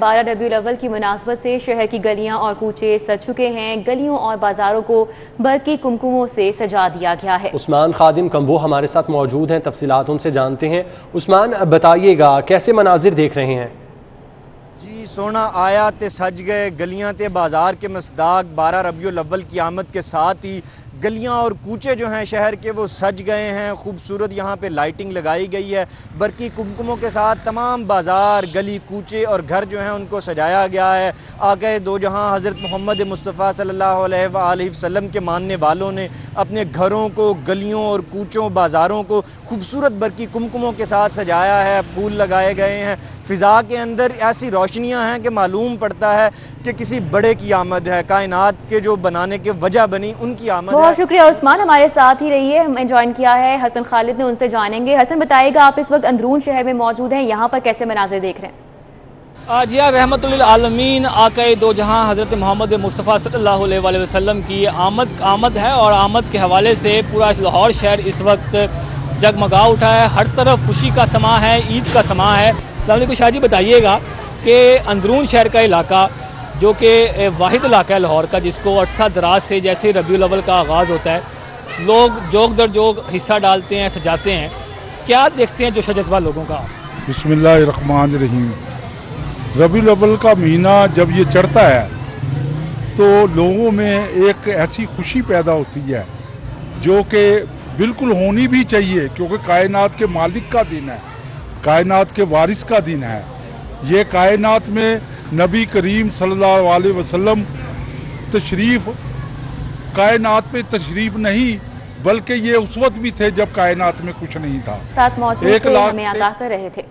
12 रबीउल अव्वल की मुनासबत से शहर की गलियां और कूचे सज चुके हैं। गलियों और बाजारों को बरकी कुमकुमों से सजा दिया गया है। उस्मान खादिम कंबो हमारे साथ मौजूद हैं, तफसीलात उनसे जानते हैं। उस्मान, बताइएगा कैसे मनाजिर देख रहे हैं? जी, सोना आया ते सज गए गलियां ते बाजार के मसदाक 12 रबीउल अव्वल की आमद के साथ ही गलियां और कूचे जो हैं शहर के वो सज गए हैं। खूबसूरत यहाँ पे लाइटिंग लगाई गई है, बरकी कुमकुमों के साथ तमाम बाज़ार, गली, कूचे और घर जो हैं उनको सजाया गया है। आगे दो जहाँ हज़रत मोहम्मद मुस्तफ़ा सल्लल्लाहु अलैहि वसल्लम के मानने वालों ने अपने घरों को, गलियों और कूचों, बाज़ारों को खूबसूरत बरकी कुमकुमों के साथ सजाया है। फूल लगाए गए हैं, फ़िज़ा के अंदर ऐसी रोशनियाँ हैं कि मालूम पड़ता है कि किसी बड़े की आमद है। कायनात के जो बनाने के वजह बनी उनकी आमद है। बहुत शुक्रिया उस्मान, हमारे साथ ही रहिए। हमें ज्वाइन किया है हसन खालिद ने, उनसे जानेंगे। हसन, बताइएगा, आप इस वक्त अंदरून शहर में मौजूद हैं, यहाँ पर कैसे मनाज़िर देख रहे हैं? जी, रहमतुल्लिल आलमीन आक़ाए दो जहाँ हज़रत मोहम्मद मुस्तफ़ा सल्लल्लाहु अलैहि वसल्लम की आमद है और आमद के हवाले से पूरा लाहौर शहर इस वक्त जगमगा उठा है। हर तरफ खुशी का समा है, ईद का समा है। अस्सलामुअलैकुम शाह जी, बताइएगा कि अंदरून शहर का इलाका जो कि वाहिद इलाका है लाहौर का, जिसको अरसा दराज से जैसे रबीउल अव्वल का आगाज़ होता है लोग जोग दर जोग हिस्सा डालते हैं, सजाते हैं, क्या देखते हैं जोश जज्बा लोगों का? बिस्मिल्लाहिर्रहमानिर्रहीम। रबीउल अव्वल का महीना जब ये चढ़ता है तो लोगों में एक ऐसी खुशी पैदा होती है जो कि बिल्कुल होनी भी चाहिए, क्योंकि कायनात के मालिक का दिन है, कायनात के वारिस का दिन है। ये कायनात में नबी करीम सल्लल्लाहु अलैहि वसल्लम तशरीफ़, कायनात में तशरीफ़ नहीं बल्कि ये उस वक्त भी थे जब कायनात में कुछ नहीं था। साथ मौजूद थे, हमें आगाह कर रहे थे।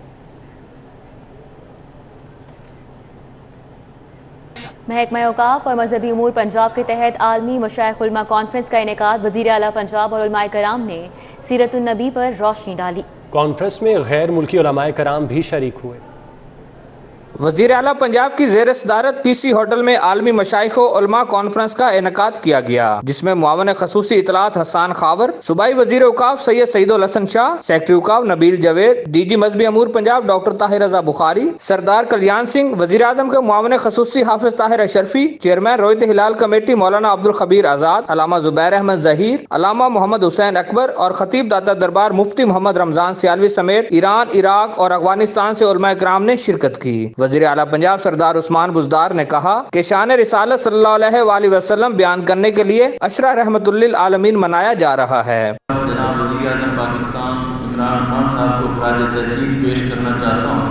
महकमा औकाफ और मजहबी उमूर पंजाब के तहत आलमी मशाइख उलमा कॉन्फ्रेंस का इनेकाद। वज़ीर आला पंजाब और उलमाए कराम ने सीरतुन नबी पर रोशनी डाली। कॉन्फ्रेंस में गैर मुल्की उलमाए कराम भी शरीक हुए। वज़ीर आला पंजाब की ज़ेर सदारत पीसी होटल में आलमी मशाइख उलमा कॉन्फ्रेंस का इनेकाद किया गया, जिसमें मुआवन खसूसी इतलात हसान खावर, सूबाई वज़ीर औकाफ सैयद सईदुल हसन शाह, सेक्रेटरी औकाफ नबील जवेद, डीजी मजहबी अमूर पंजाब डॉक्टर ताहिर रजा बुखारी, सरदार कल्याण सिंह, वज़ीर आज़म के मुआवन खसूसी हाफिज ताहिर अशरफी, चेयरमैन रोयत हिलाल कमेटी मौलाना अब्दुल खबीर आज़ाद, अलामा जुबैर अहमद ज़हीर, अलामा मोहम्मद हुसैन अकबर और खतीब दाता दरबार मुफ्ती मोहम्मद रमजान सियालवी समेत ईरान, इराक और अफगानिस्तान से उलमाए किराम ने शिरकत की। वज़ीर आला पंजाब सरदार उस्मान बुज़दार ने कहा कि शान रिसालत सल्लल्लाहु अलैहि वसल्लम बयान करने के लिए अशरा रहमतुल्लिल आलमीन मनाया जा रहा है। जनाब वज़ीर आज़म पाकिस्तान इमरान खान साहब को खराज तहसीन पेश करना चाहता हूँ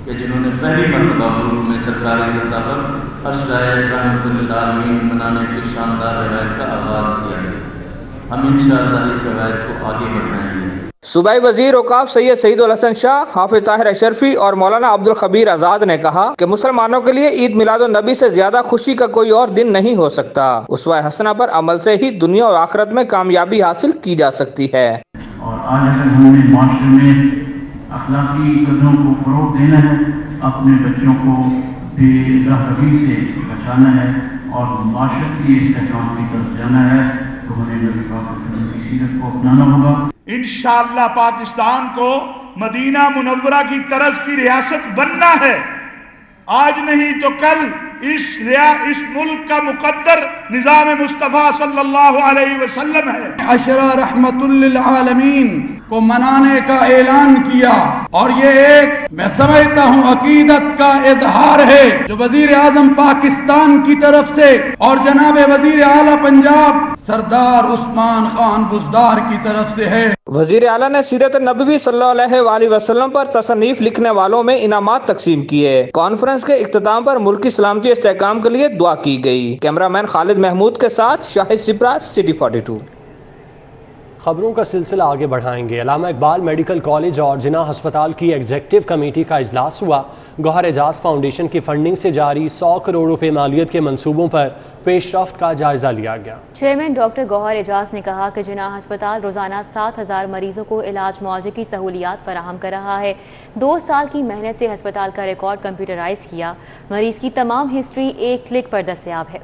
कि जिन्होंने पहली मरतबा मुल्क में सरकारी सतह पर अशरा रहमतुल्लिल आलमीन मनाने की शानदार रवायत का आगाज़ किया है। हम इंशाअल्लाह इस रवायत को आगे बढ़ाएंगे। सूबाई वज़ीर औकाफ सैयद सईदुल हसन शाह, हाफिज ताहिर अशरफी और मौलाना अब्दुल खबीर आज़ाद ने कहा कि मुसलमानों के लिए ईद मिलादुन नबी से ज्यादा खुशी का कोई और दिन नहीं हो सकता। उसवा हसना पर अमल से ही दुनिया और आखिरत में कामयाबी हासिल की जा सकती है। और आज अगर हमें माशरे में अखलाकी कदरों को फरोग देना है, अपने बच्चों को बेराहगी से बचाना है और माशरत की इस्तेकाम की तरफ जाना है, तो हमें नबी पाक की सीरत को अपनाना होगा। इंशाअल्लाह पाकिस्तान को मदीना मुनव्वरा की तर्ज की रियासत बनना है। आज नहीं तो कल इस मुल्क का मुकद्दर निज़ाम मुस्तफ़ा सल्लल्लाहु अलैहि वसल्लम है। अशरा रहमतुल्लिल आलमीन को मनाने का ऐलान किया और ये एक मैं समझता हूँ अकीदत का इजहार है जो वजीर आजम पाकिस्तान की तरफ से और जनाब वजीर आला पंजाब सरदार उस्मान खान बुज़दार की तरफ से है। वजीर आला ने सीरत नबवी सल्लल्लाहु अलैहि वसल्लम पर तसनीफ लिखने वालों में इनामात तकसीम किए। कॉन्फ्रेंस के इख्तिताम पर मुल्की सलामती इस्तेहकाम के लिए दुआ की गई। कैमरामैन खालिद महमूद के साथ शाहिद सिप्रा, सिटी 42। खबरों का सिलसिला आगे बढ़ाएंगे। अल्लामा इकबाल मेडिकल कॉलेज और जिना हस्पताल की एग्जीक्यूटिव कमेटी का इजलास हुआ। गौहर एजाज फाउंडेशन की फंडिंग से जारी 100 करोड़ रुपए मालियत के मंसूबों पर पेशरफ्त का जायजा लिया गया। चेयरमैन डॉक्टर गौहर एजाज ने कहा कि जिना हस्पताल रोजाना 7000 मरीजों को इलाज मुआवजे की सहूलियात फराहम कर रहा है। 2 साल की मेहनत से अस्पताल का रिकॉर्ड कंप्यूटराइज किया। मरीज की तमाम हिस्ट्री एक क्लिक पर दस्तयाब है।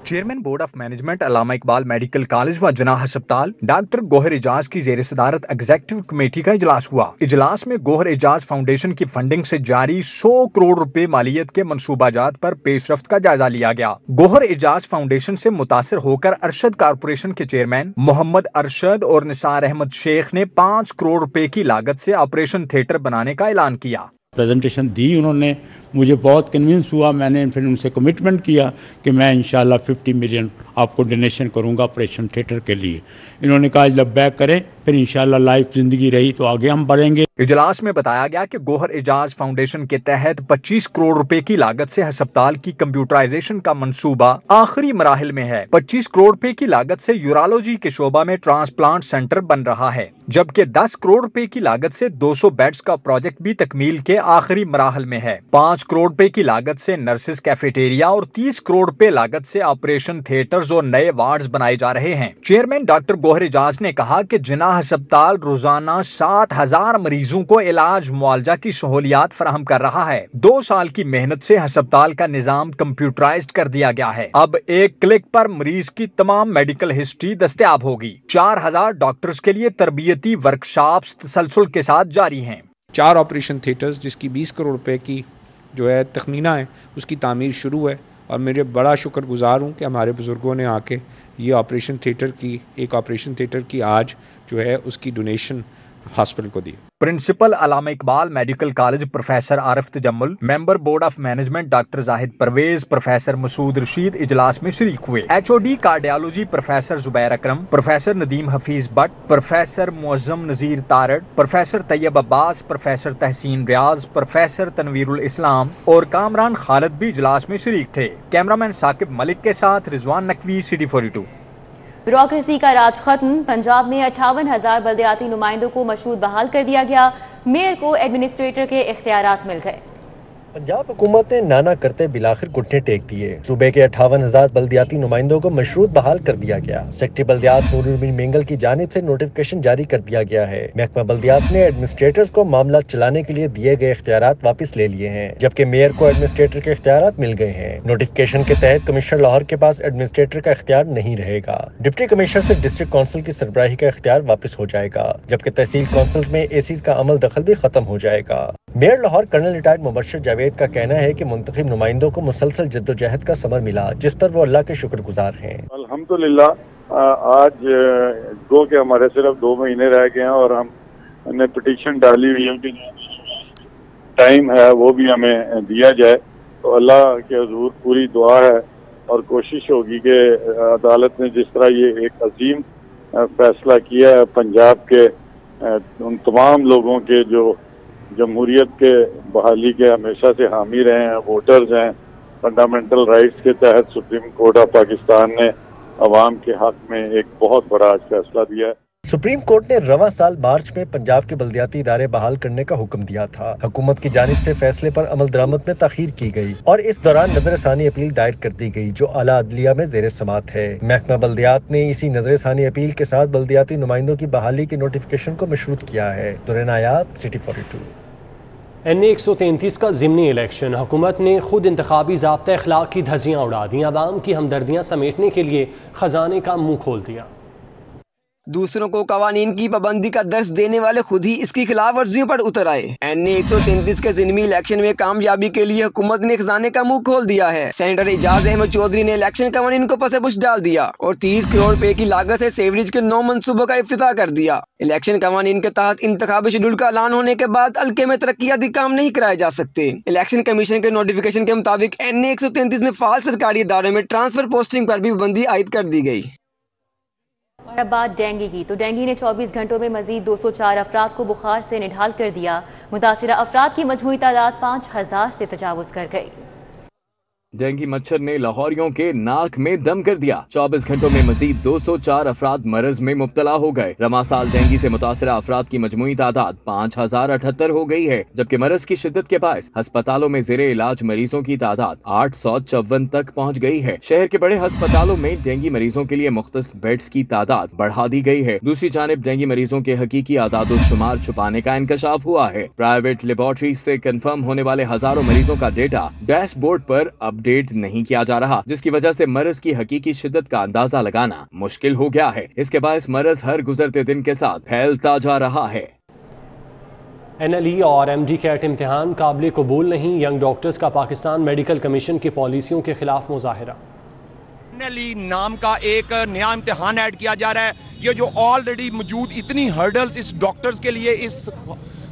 Chairman board of management Allama Iqbal medical college و جناح ہسپتال ڈاکٹر گوہر اعجاز کی زیر صدارت ایگزیکٹو کمیٹی کا اجلاس ہوا۔ اجلاس میں گوہر اعجاز فاؤنڈیشن کی فنڈنگ سے جاری 100 کروڑ روپے مالیت کے منصوبہ جات پر پیش رفت کا جائزہ لیا گیا۔ گوہر اعجاز فاؤنڈیشن سے متاثر ہو کر ارشد کارپوریشن کے چیئرمین محمد ارشد اور نثار احمد شیخ نے 5 کروڑ روپے کی لاگت سے آپریشن تھیٹر بنانے کا اعلان کیا۔ پریزنٹیشن دی انہوں نے، مجھے بہت کنوینس ہوا، میں نے پھر ان سے کمٹمنٹ کیا کہ میں انشاءاللہ 50 ملین آپ کو ڈونیشن کروں گا آپریشن تھیٹر کے لیے۔ انہوں نے کہا لبیک کریں، پھر انشاءاللہ لائف زندگی رہی تو آگے ہم بڑھیں گے۔ اجلاس میں بتایا گیا کہ گوہر اعجاز فاؤنڈیشن کے تحت 25 کروڑ روپے کی لاگت سے ہسپتال کی کمپیوٹرائزیشن کا منصوبہ آخری مراحل میں ہے۔ 25 کروڑ روپے کی لاگت سے یورالوجی کے شعبہ میں ٹرانسپلانٹ سینٹر بن رہا ہے، جبکہ 10 کروڑ روپے کی لاگت سے 200 بیڈز کا پروجیکٹ بھی تکمیل کے آخری مراحل میں ہے۔ 5 کروڑ روپے کی لاگت سے نرسز کیفیٹیریا اور 30 کروڑ روپے لاگت سے آپریشن تھیٹرز اور نئے وارڈز بنائے جا رہے ہیں۔ چیئرمین ڈاکٹر گوہر اعجاز نے کہا کہ جناح ہسپتال روزانہ 7000 مریضوں کو علاج معالجہ کی سہولیات فراہم کر رہا ہے۔ 2 سال کی محنت سے ہسپتال کا نظام کمپیوٹرائزڈ کر دیا گیا ہے۔ اب ایک کلک پر مریض کی تمام میڈیکل ہسٹری دستیاب ہوگی۔ 4000 ڈاکٹرز کے لیے تربیتی ورکشاپس تسلسل کے ساتھ جاری ہیں۔ 4 آپریشن تھیٹرز جس کی 20 کروڑ روپے کی جو ہے تخمینہ ہے، اس کی تعمیر شروع ہے، اور میرے بڑا شکر گزار ہوں کہ ہمارے بزرگوں نے آ کے یہ آپریشن تھیٹر کی آج جو ہے اس کی ڈونیشن ہاسپٹل کو دی۔ Principal Allama Iqbal medical college professor Arif Tajammul, member board of management doctor Zahid Pervez, professor Masood Rashid اجلاس میں شریک ہوئے۔ HOD cardiology professor Zubair Akram, professor Nadeem Hafeez Butt, professor Moazzam Nazir Tarar, professor Tayyab Abbas, professor Tehseen Riaz, professor Tanveer الاسلام اور کامران خالد بھی اجلاس میں شریک تھے۔ کیمرامین ثاقب ملک کے ساتھ رضوان نقوی، City 42۔ بیوروکریسی کا راج ختم، پنجاب میں 58,000 بلدیاتی نمائندوں کو مشروط بحال کر دیا گیا، میئر کو ایڈمنسٹریٹر کے اختیارات مل گئے۔ پنجاب حکومت نے نانا کرتے بلاخر گھٹنے ٹیک دیے۔ صوبے کے 58,000 بلدیاتی نمائندوں کو مشروط بحال کر دیا گیا۔ سیکٹری بلدیات نور الدین مینگل کی جانب سے نوٹیفکیشن جاری کر دیا گیا ہے۔ محکمہ بلدیات نے ایڈمنسٹریٹرز کو معاملہ چلانے کے لیے دیے گئے اختیارات واپس لے لیے ہیں، جبکہ میئر کو ایڈمنسٹریٹر کے اختیارات مل گئے ہیں۔ نوٹیفکیشن کے تحت کمشنر لاہور کے پاس ایڈمنسٹریٹر کا اختیار نہیں رہے گا۔ ڈپٹی کمشنر سے ڈسٹرکٹ کونسل کی سربراہی کا اختیار واپس ہو جائے گا، جبکہ تحصیل کونسل میں ACs کا عمل دخل بھی ختم ہو جائے گا۔ میئر لاہور کرنل ریٹائرڈ مبشر جاوید کا کہنا ہے کہ منتخب نمائندوں کو مسلسل جدوجہد کا ثمر ملا، جس پر وہ اللہ کے شکر گزار ہیں۔ الحمدللہ آج گو کہ ہمارے صرف 2 مہینے رہ گئے ہیں اور ہم نے پٹیشن ڈالی ہوئی ہے کہ ٹائم ہے وہ بھی ہمیں دیا جائے، تو اللہ کے حضور پوری دعا ہے اور کوشش ہوگی کہ عدالت نے جس طرح یہ ایک عظیم فیصلہ کیا ہے پنجاب کے ان تمام لوگوں کے جو جمہوریت کے بحالی کے ہمیشہ سے حامی رہے ہیں، ووٹرز ہیں، فنڈامنٹل رائٹس کے تحت سپریم کورٹ آف پاکستان نے عوام کے حق میں ایک بہت بڑا آج فیصلہ دیا ہے۔ سپریم کورٹ نے رواں سال مارچ میں پنجاب کے بلدیاتی ادارے بحال کرنے کا حکم دیا تھا۔ حکومت کی جانب سے فیصلے پر عمل درآمد میں تاخیر کی گئی اور اس دوران نظر ثانی اپیل دائر کر دی گئی، جو اعلیٰ عدلیہ میں زیر سماعت ہے۔ محکمہ بلدیات نے اسی نظر ثانی اپیل کے ساتھ بلدیاتی نمائندوں کی بحالی کے نوٹیفکیشن کو مشروط کیا ہے۔ نورین آیات، City 42۔ NA 133 کا ضمنی الیکشن، حکومت نے خود انتخابی ضابطہ اخلاق کی دھجیاں اڑا دیں، عوام کی ہمدردیاں سمیٹنے کے لیے خزانے کا منہ کھول دیا۔ دوسروں کو قوانین کی پابندی کا درس دینے والے خود ہی اس کی خلاف ورزیوں پر اتر آئے۔ NA 133 کے ضمنی الیکشن میں کامیابی کے لیے حکومت نے خزانے کا منہ کھول دیا ہے۔ سینیٹر اعجاز احمد چودھری نے الیکشن قوانین کو پس پش ڈال دیا اور 30 کروڑ روپے کی لاگت سے سیوریج کے 9 منصوبوں کا افتتاح کر دیا۔ الیکشن قوانین کے تحت انتخابی شیڈول کا اعلان ہونے کے بعد حلقے میں ترقیاتی کام نہیں کرائے جا سکتے۔ الیکشن کمیشن کے نوٹیفکیشن کے مطابق NA 133 میں فعال سرکاری اداروں میں ٹرانسفر پوسٹنگ پر بھی پابندی عائد کر دی گئی۔ اور اب بات ڈینگی کی، تو ڈینگی نے 24 گھنٹوں میں مزید 204 افراد کو بخار سے نڈھال کر دیا۔ متاثرہ افراد کی مجموعی تعداد 5000 سے تجاوز کر گئی۔ ڈینگی مچھر نے لاہوریوں کے ناک میں دم کر دیا۔ 24 گھنٹوں میں مزید 204 افراد مرض میں مبتلا ہو گئے۔ رواں سال ڈینگی سے متاثرہ افراد کی مجموعی تعداد 5078 ہو گئی ہے، جبکہ مرض کی شدت کے باعث ہسپتالوں میں زیر علاج مریضوں کی تعداد 854 تک پہنچ گئی ہے۔ شہر کے بڑے ہسپتالوں میں ڈینگی مریضوں کے لیے مختص بیڈز کی تعداد بڑھا دی گئی ہے۔ دوسری جانب ڈینگی مریضوں کے حقیقی اعداد و شمار چھپانے کا انکشاف ہوا ہے۔ پرائیویٹ لیبارٹریز سے کنفرم ہونے والے ہزاروں مریضوں کا ڈیٹا ڈیش بورڈ پر اب अपडेट नहीं किया जा रहा, जिसकी वजह से मर्ज की हकीकी शिद्दत का अंदाजा लगाना मुश्किल हो गया है। इसके बायस मर्ज हर गुजरते दिन के साथ फैलता जा रहा है। NLE और MD कैट इम्तिहान काबिल कबूल नहीं, यंग डॉक्टर्स का पाकिस्तान मेडिकल कमीशन की पॉलिसियों के खिलाफ मुजाहरा। NLE नाम का एक नया इम्तिहान ऐड किया जा रहा है। ये जो ऑलरेडी मौजूद इतनी हर्डल्स इस डॉक्टर्स के लिए इस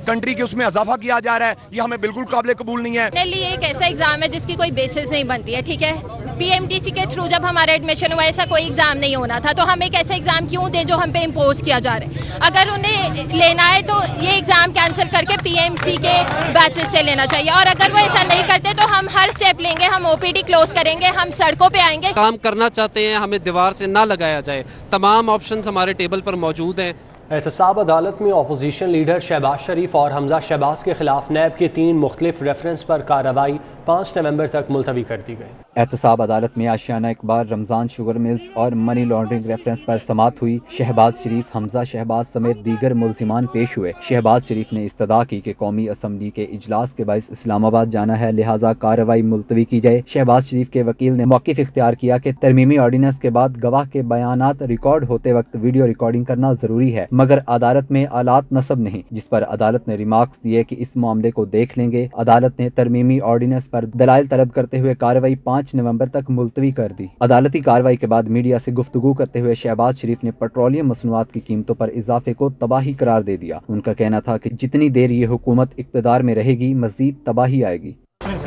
कंट्री के उसमें इजाफा किया जा रहा है, ये हमें बिल्कुल काबिल कबूल नहीं है। NLE एक ऐसा एग्जाम है जिसकी कोई बेसिस नहीं बनती है, ठीक है। PMTC के थ्रू जब हमारा एडमिशन हुआ ऐसा कोई एग्जाम नहीं होना था, तो हम एक ऐसा एग्जाम क्यों दें जो हम पे इम्पोज किया जा रहा है। अगर उन्हें लेना है तो ये एग्जाम कैंसिल करके PMC के बैचेस से लेना चाहिए, और अगर वो ऐसा नहीं करते तो हम हर स्टेप लेंगे, हम OPD क्लोज करेंगे, हम सड़कों पे आएंगे। काम करना चाहते हैं, हमें दीवार से ना लगाया जाए, तमाम ऑप्शंस हमारे टेबल पर मौजूद हैं। एहतसाब अदालत में अपोजिशन लीडर शहबाज शरीफ और हमजा शहबाज के खिलाफ नैब के 3 मुख्तलिफ रेफरेंस पर कार्रवाई 5 नवंबर तक मुलतवी कर दी गई। एहतसाब अदालत में आशियाना इकबार, रमजान शुगर मिल्स और मनी लॉन्ड्रिंग रेफरेंस पर समाअत हुई। शहबाज शरीफ, हमजा शहबाज समेत दीगर मुल्जिमान पेश हुए। शहबाज शरीफ ने इस्तदा की कि कौमी असम्बली के इजलास के बाइस इस्लामाबाद जाना है, लिहाजा कार्रवाई मुलतवी की जाए। शहबाज शरीफ के वकील ने मौक़िफ़ इख्तियार किया कि तरमीमी ऑर्डिनेंस के बाद गवाह के बयानात रिकॉर्ड होते वक्त वीडियो रिकॉर्डिंग करना जरूरी है, मगर अदालत में आलात नसब नहीं, जिस पर अदालत ने रिमार्क्स दिए कि इस मामले को देख लेंगे। अदालत ने तरमीमी ऑर्डिनेंस पर दलाइल तलब करते हुए कार्रवाई 5 नवंबर तक मुलतवी कर दी। अदालती कार्रवाई के बाद मीडिया से गुफ्तगू करते हुए शहबाज शरीफ ने पेट्रोलियम मसनूआत की कीमतों पर इजाफे को तबाही करार दे दिया। उनका कहना था कि जितनी देर ये हुकूमत इक़्तिदार में रहेगी, मजीद तबाही आएगी।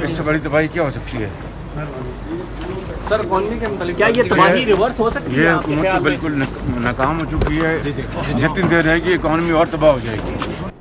इससे बड़ी तबाही क्या हो सकती है सर? इकॉनमी के मतलब क्या ये तबाही रिवर्स हो सकती है? ये हुकूमत तो बिल्कुल नाकाम हो चुकी है, जितनी देर रहेगी इकॉनमी और तबाह हो जाएगी।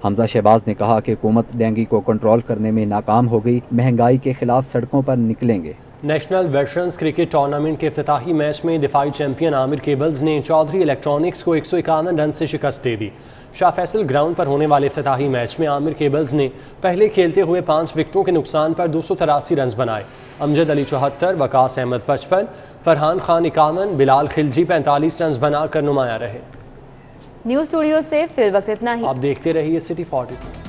हमजा शहबाज ने कहा कि हुकूमत डेंगू को कंट्रोल करने में नाकाम हो गई, महंगाई के खिलाफ सड़कों पर निकलेंगे। नेशनल वेटरन्स क्रिकेट टूर्नामेंट के इफ्तिताही मैच में दिफाई चैंपियन आमिर केबल्स ने चौधरी इलेक्ट्रॉनिक्स को 151 रन से शिकस्त दे दी। शाह फैसल ग्राउंड पर होने वाले इफ्तिताही मैच में आमिर केबल्स ने पहले खेलते हुए 5 विकेटों के नुकसान पर 283 रन बनाए। अमजद अली 74, वकास अहमद 55, फरहान खान 51, बिलाल खिलजी 45 रन बनाकर नुमाया रहे। न्यूज़ स्टूडियो से फिर वक्त इतना ही। आप देखते रहिए सिटी 40।